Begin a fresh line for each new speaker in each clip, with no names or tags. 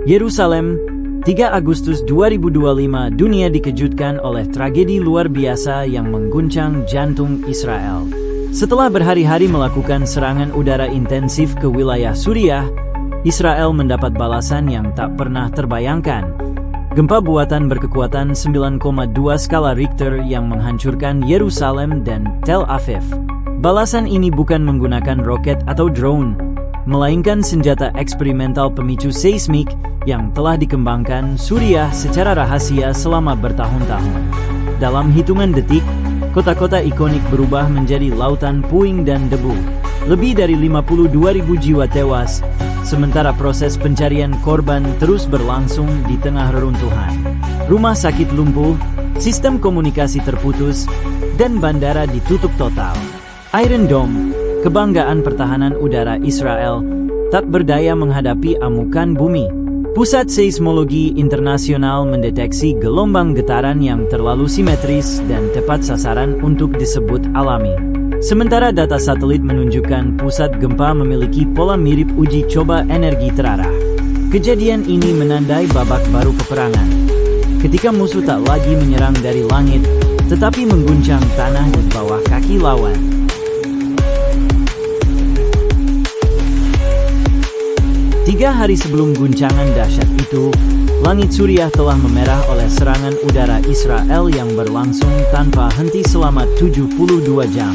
Yerusalem, 3 Agustus 2025. Dunia dikejutkan oleh tragedi luar biasa yang mengguncang jantung Israel. Setelah berhari-hari melakukan serangan udara intensif ke wilayah Suriah, Israel mendapat balasan yang tak pernah terbayangkan. Gempa buatan berkekuatan 9,2 skala Richter yang menghancurkan Yerusalem dan Tel Aviv. Balasan ini bukan menggunakan roket atau drone, melainkan senjata eksperimental pemicu seismik yang telah dikembangkan Suriah secara rahasia selama bertahun-tahun. Dalam hitungan detik, kota-kota ikonik berubah menjadi lautan puing dan debu. Lebih dari 52.000 jiwa tewas, sementara proses pencarian korban terus berlangsung di tengah reruntuhan. Rumah sakit lumpuh, sistem komunikasi terputus, dan bandara ditutup total. Iron Dome, kebanggaan pertahanan udara Israel, tak berdaya menghadapi amukan bumi. Pusat Seismologi Internasional mendeteksi gelombang getaran yang terlalu simetris dan tepat sasaran untuk disebut alami. Sementara data satelit menunjukkan pusat gempa memiliki pola mirip uji coba energi terarah. Kejadian ini menandai babak baru peperangan, ketika musuh tak lagi menyerang dari langit, tetapi mengguncang tanah di bawah kaki lawan. Tiga hari sebelum guncangan dahsyat itu, langit Suriah telah memerah oleh serangan udara Israel yang berlangsung tanpa henti selama 72 jam.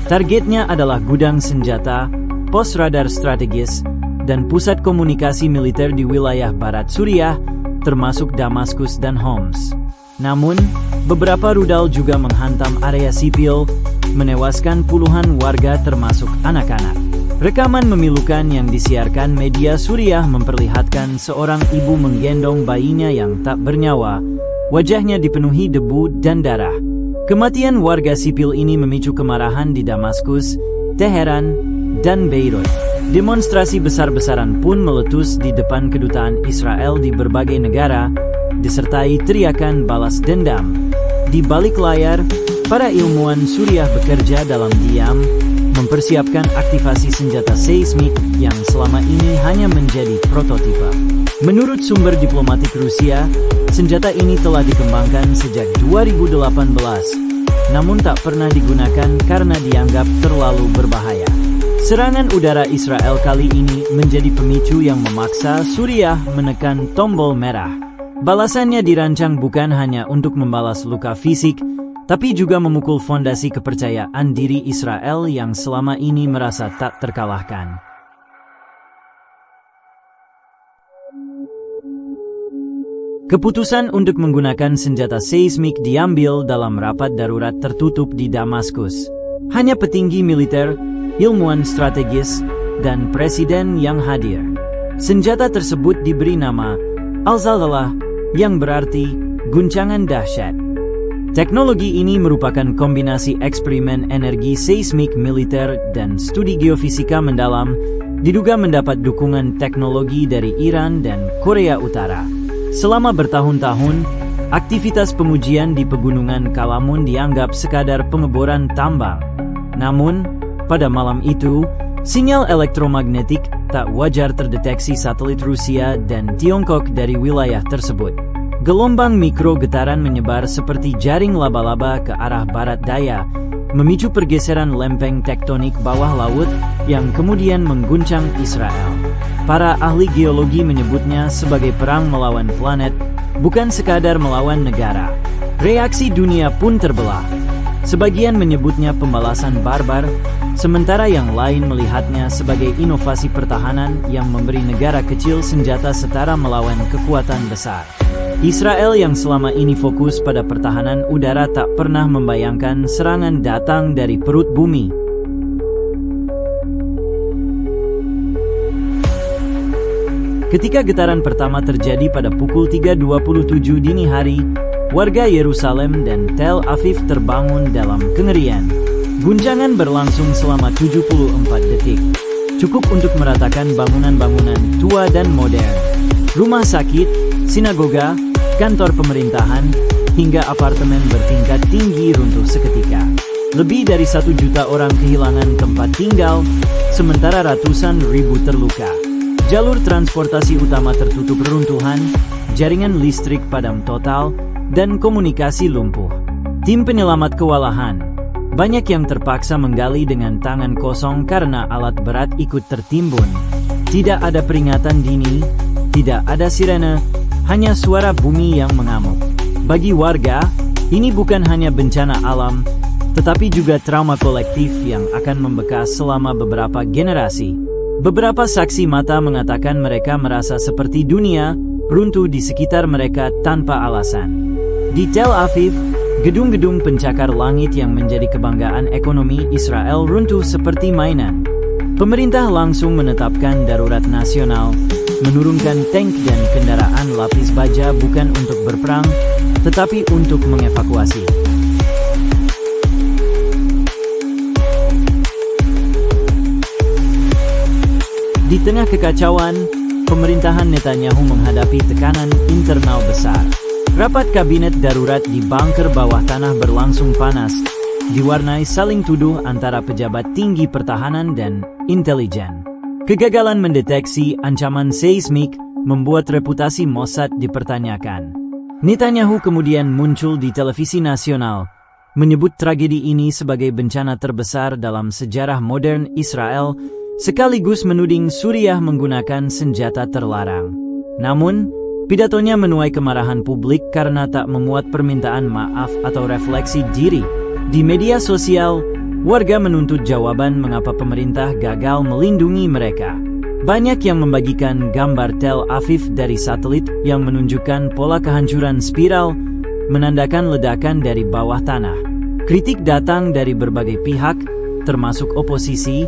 Targetnya adalah gudang senjata, pos radar strategis, dan pusat komunikasi militer di wilayah barat Suriah, termasuk Damaskus dan Homs. Namun, beberapa rudal juga menghantam area sipil, menewaskan puluhan warga termasuk anak-anak. Rekaman memilukan yang disiarkan media Suriah memperlihatkan seorang ibu menggendong bayinya yang tak bernyawa, wajahnya dipenuhi debu dan darah. Kematian warga sipil ini memicu kemarahan di Damaskus, Teheran, dan Beirut. Demonstrasi besar-besaran pun meletus di depan kedutaan Israel di berbagai negara, disertai teriakan balas dendam. Di balik layar, para ilmuwan Suriah bekerja dalam diam, mempersiapkan aktivasi senjata seismik yang selama ini hanya menjadi prototipe. Menurut sumber diplomatik Rusia, senjata ini telah dikembangkan sejak 2018, namun tak pernah digunakan karena dianggap terlalu berbahaya. Serangan udara Israel kali ini menjadi pemicu yang memaksa Suriah menekan tombol merah. Balasannya dirancang bukan hanya untuk membalas luka fisik, tapi juga memukul fondasi kepercayaan diri Israel yang selama ini merasa tak terkalahkan. Keputusan untuk menggunakan senjata seismik diambil dalam rapat darurat tertutup di Damaskus. Hanya petinggi militer, ilmuwan strategis, dan presiden yang hadir. Senjata tersebut diberi nama Al-Zalzalah, yang berarti guncangan dahsyat. Teknologi ini merupakan kombinasi eksperimen energi seismik militer dan studi geofisika mendalam, diduga mendapat dukungan teknologi dari Iran dan Korea Utara. Selama bertahun-tahun, aktivitas pengujian di pegunungan Kalamun dianggap sekadar pengeboran tambang. Namun, pada malam itu, sinyal elektromagnetik tak wajar terdeteksi satelit Rusia dan Tiongkok dari wilayah tersebut. Gelombang mikro getaran menyebar seperti jaring laba-laba ke arah barat daya, memicu pergeseran lempeng tektonik bawah laut yang kemudian mengguncang Israel. Para ahli geologi menyebutnya sebagai perang melawan planet, bukan sekadar melawan negara. Reaksi dunia pun terbelah. Sebagian menyebutnya pembalasan barbar, sementara yang lain melihatnya sebagai inovasi pertahanan yang memberi negara kecil senjata setara melawan kekuatan besar. Israel yang selama ini fokus pada pertahanan udara tak pernah membayangkan serangan datang dari perut bumi. Ketika getaran pertama terjadi pada pukul 3.27 dini hari, warga Yerusalem dan Tel Aviv terbangun dalam kengerian. Guncangan berlangsung selama 74 detik. Cukup untuk meratakan bangunan-bangunan tua dan modern. Rumah sakit, sinagoga, kantor pemerintahan, hingga apartemen bertingkat tinggi runtuh seketika. Lebih dari 1 juta orang kehilangan tempat tinggal, sementara ratusan ribu terluka. Jalur transportasi utama tertutup reruntuhan, jaringan listrik padam total, dan komunikasi lumpuh. Tim penyelamat kewalahan. Banyak yang terpaksa menggali dengan tangan kosong karena alat berat ikut tertimbun. Tidak ada peringatan dini, tidak ada sirene, hanya suara bumi yang mengamuk. Bagi warga, ini bukan hanya bencana alam, tetapi juga trauma kolektif yang akan membekas selama beberapa generasi. Beberapa saksi mata mengatakan mereka merasa seperti dunia runtuh di sekitar mereka tanpa alasan. Di Tel Aviv, gedung-gedung pencakar langit yang menjadi kebanggaan ekonomi Israel runtuh seperti mainan. Pemerintah langsung menetapkan darurat nasional, menurunkan tank dan kendaraan lapis baja bukan untuk berperang, tetapi untuk mengevakuasi. Di tengah kekacauan, pemerintahan Netanyahu menghadapi tekanan internal besar. Rapat kabinet darurat di bunker bawah tanah berlangsung panas, diwarnai saling tuduh antara pejabat tinggi pertahanan dan intelijen. Kegagalan mendeteksi ancaman seismik membuat reputasi Mossad dipertanyakan. Netanyahu kemudian muncul di televisi nasional, menyebut tragedi ini sebagai bencana terbesar dalam sejarah modern Israel, sekaligus menuding Suriah menggunakan senjata terlarang. Namun, pidatonya menuai kemarahan publik karena tak memuat permintaan maaf atau refleksi diri. Di media sosial, warga menuntut jawaban mengapa pemerintah gagal melindungi mereka. Banyak yang membagikan gambar Tel Aviv dari satelit yang menunjukkan pola kehancuran spiral, menandakan ledakan dari bawah tanah. Kritik datang dari berbagai pihak, termasuk oposisi,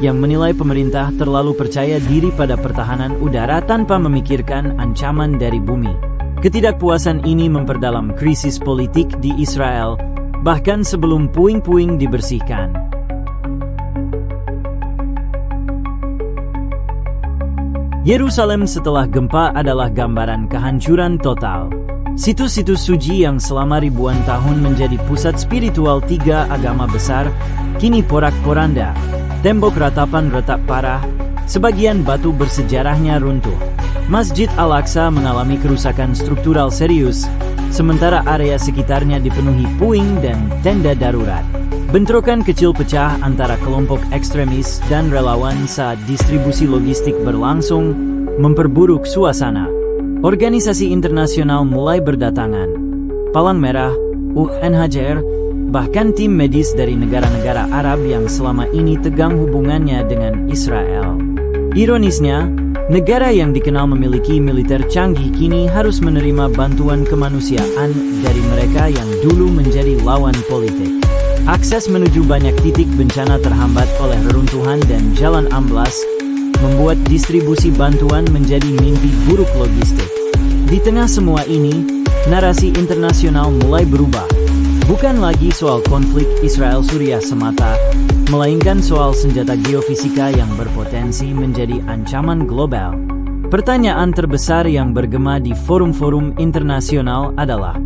yang menilai pemerintah terlalu percaya diri pada pertahanan udara tanpa memikirkan ancaman dari bumi. Ketidakpuasan ini memperdalam krisis politik di Israel, bahkan sebelum puing-puing dibersihkan. Yerusalem setelah gempa adalah gambaran kehancuran total. Situs-situs suci yang selama ribuan tahun menjadi pusat spiritual tiga agama besar, kini porak-poranda. Tembok ratapan retak parah, sebagian batu bersejarahnya runtuh. Masjid Al-Aqsa mengalami kerusakan struktural serius, sementara area sekitarnya dipenuhi puing dan tenda darurat. Bentrokan kecil pecah antara kelompok ekstremis dan relawan saat distribusi logistik berlangsung, memperburuk suasana. Organisasi internasional mulai berdatangan. Palang Merah, UNHCR, bahkan tim medis dari negara-negara Arab yang selama ini tegang hubungannya dengan Israel. Ironisnya, negara yang dikenal memiliki militer canggih kini harus menerima bantuan kemanusiaan dari mereka yang dulu menjadi lawan politik. Akses menuju banyak titik bencana terhambat oleh reruntuhan dan jalan amblas, membuat distribusi bantuan menjadi mimpi buruk logistik. Di tengah semua ini, narasi internasional mulai berubah. Bukan lagi soal konflik Israel-Suriah semata, melainkan soal senjata geofisika yang berpotensi menjadi ancaman global. Pertanyaan terbesar yang bergema di forum-forum internasional adalah,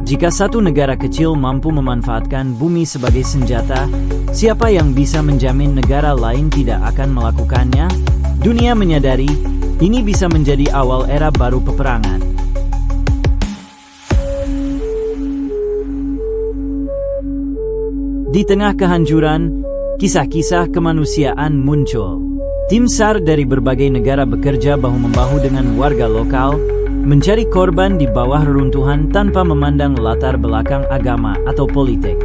jika satu negara kecil mampu memanfaatkan bumi sebagai senjata, siapa yang bisa menjamin negara lain tidak akan melakukannya? Dunia menyadari, ini bisa menjadi awal era baru peperangan. Di tengah kehancuran, kisah-kisah kemanusiaan muncul. Tim SAR dari berbagai negara bekerja bahu-membahu dengan warga lokal, mencari korban di bawah reruntuhan tanpa memandang latar belakang agama atau politik.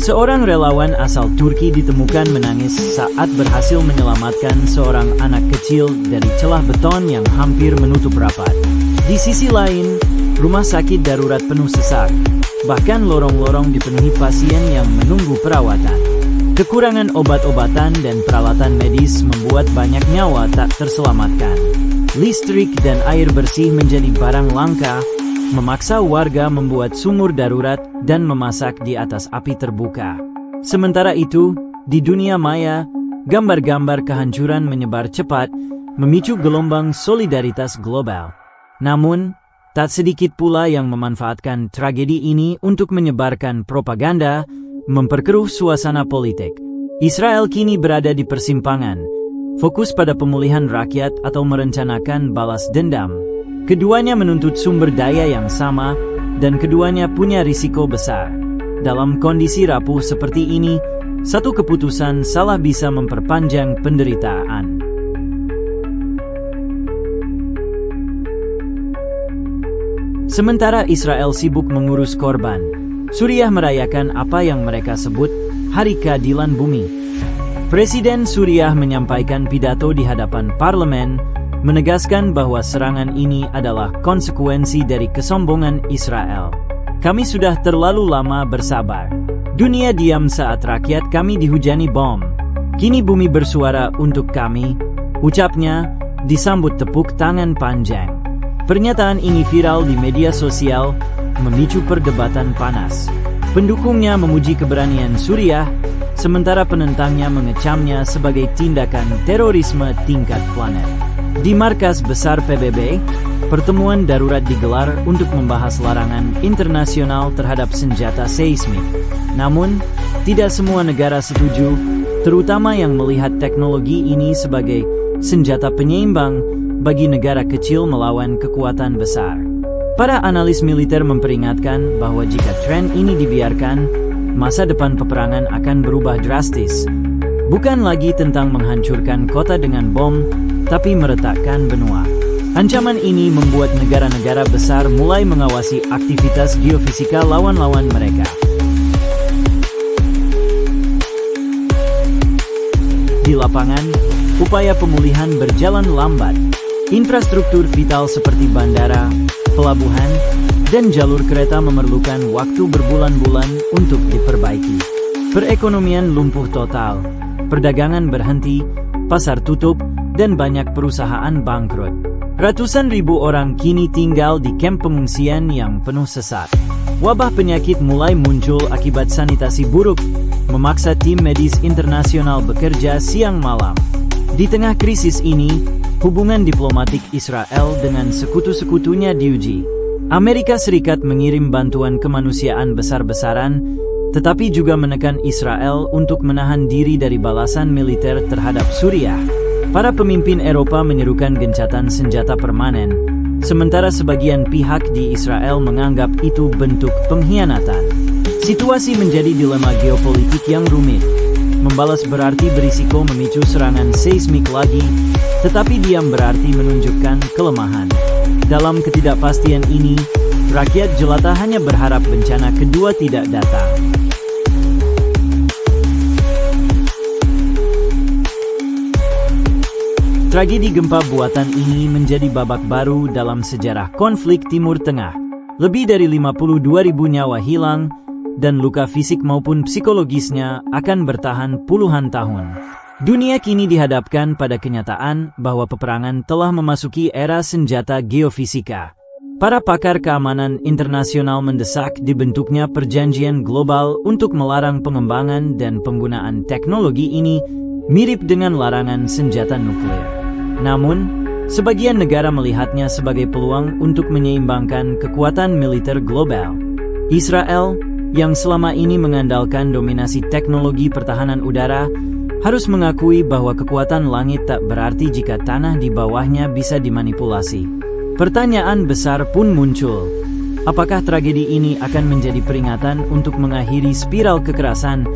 Seorang relawan asal Turki ditemukan menangis saat berhasil menyelamatkan seorang anak kecil dari celah beton yang hampir menutup rapat. Di sisi lain, rumah sakit darurat penuh sesak. Bahkan lorong-lorong dipenuhi pasien yang menunggu perawatan. Kekurangan obat-obatan dan peralatan medis membuat banyak nyawa tak terselamatkan. Listrik dan air bersih menjadi barang langka, memaksa warga membuat sumur darurat dan memasak di atas api terbuka. Sementara itu, di dunia maya, gambar-gambar kehancuran menyebar cepat, memicu gelombang solidaritas global. Namun, tak sedikit pula yang memanfaatkan tragedi ini untuk menyebarkan propaganda, memperkeruh suasana politik. Israel kini berada di persimpangan. fokus pada pemulihan rakyat atau merencanakan balas dendam. Keduanya menuntut sumber daya yang sama, dan keduanya punya risiko besar. Dalam kondisi rapuh seperti ini, satu keputusan salah bisa memperpanjang penderitaan. Sementara Israel sibuk mengurus korban, Suriah merayakan apa yang mereka sebut Hari Keadilan Bumi. Presiden Suriah menyampaikan pidato di hadapan parlemen, menegaskan bahwa serangan ini adalah konsekuensi dari kesombongan Israel. Kami sudah terlalu lama bersabar. Dunia diam saat rakyat kami dihujani bom. Kini bumi bersuara untuk kami, ucapnya, disambut tepuk tangan panjang. Pernyataan ini viral di media sosial, memicu perdebatan panas. Pendukungnya memuji keberanian Suriah, sementara penentangnya mengecamnya sebagai tindakan terorisme tingkat planet. Di markas besar PBB, pertemuan darurat digelar untuk membahas larangan internasional terhadap senjata seismik. Namun, tidak semua negara setuju, terutama yang melihat teknologi ini sebagai senjata penyeimbang bagi negara kecil melawan kekuatan besar. Para analis militer memperingatkan bahwa jika tren ini dibiarkan, masa depan peperangan akan berubah drastis. Bukan lagi tentang menghancurkan kota dengan bom, tapi meretakkan benua. Ancaman ini membuat negara-negara besar mulai mengawasi aktivitas geofisika lawan-lawan mereka. Di lapangan, upaya pemulihan berjalan lambat. Infrastruktur vital seperti bandara, pelabuhan, dan jalur kereta memerlukan waktu berbulan-bulan untuk diperbaiki. Perekonomian lumpuh total, perdagangan berhenti, pasar tutup, dan banyak perusahaan bangkrut. Ratusan ribu orang kini tinggal di kamp pengungsian yang penuh sesak. Wabah penyakit mulai muncul akibat sanitasi buruk, memaksa tim medis internasional bekerja siang malam. Di tengah krisis ini, hubungan diplomatik Israel dengan sekutu-sekutunya diuji. Amerika Serikat mengirim bantuan kemanusiaan besar-besaran, tetapi juga menekan Israel untuk menahan diri dari balasan militer terhadap Suriah. Para pemimpin Eropa menyerukan gencatan senjata permanen, sementara sebagian pihak di Israel menganggap itu bentuk pengkhianatan. Situasi menjadi dilema geopolitik yang rumit. Membalas berarti berisiko memicu serangan seismik lagi, tetapi diam berarti menunjukkan kelemahan. Dalam ketidakpastian ini, rakyat jelata hanya berharap bencana kedua tidak datang. Tragedi gempa buatan ini menjadi babak baru dalam sejarah konflik Timur Tengah. Lebih dari 52.000 nyawa hilang, dan luka fisik maupun psikologisnya akan bertahan puluhan tahun. Dunia kini dihadapkan pada kenyataan bahwa peperangan telah memasuki era senjata geofisika. Para pakar keamanan internasional mendesak dibentuknya perjanjian global untuk melarang pengembangan dan penggunaan teknologi ini, mirip dengan larangan senjata nuklir. Namun, sebagian negara melihatnya sebagai peluang untuk menyeimbangkan kekuatan militer global. Israel, yang selama ini mengandalkan dominasi teknologi pertahanan udara, harus mengakui bahwa kekuatan langit tak berarti jika tanah di bawahnya bisa dimanipulasi. Pertanyaan besar pun muncul. Apakah tragedi ini akan menjadi peringatan untuk mengakhiri spiral kekerasan,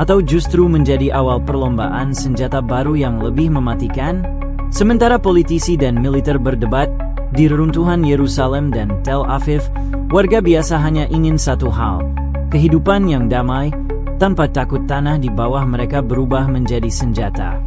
atau justru menjadi awal perlombaan senjata baru yang lebih mematikan? Sementara politisi dan militer berdebat, di reruntuhan Yerusalem dan Tel Aviv, warga biasa hanya ingin satu hal: kehidupan yang damai, tanpa takut tanah di bawah mereka berubah menjadi senjata.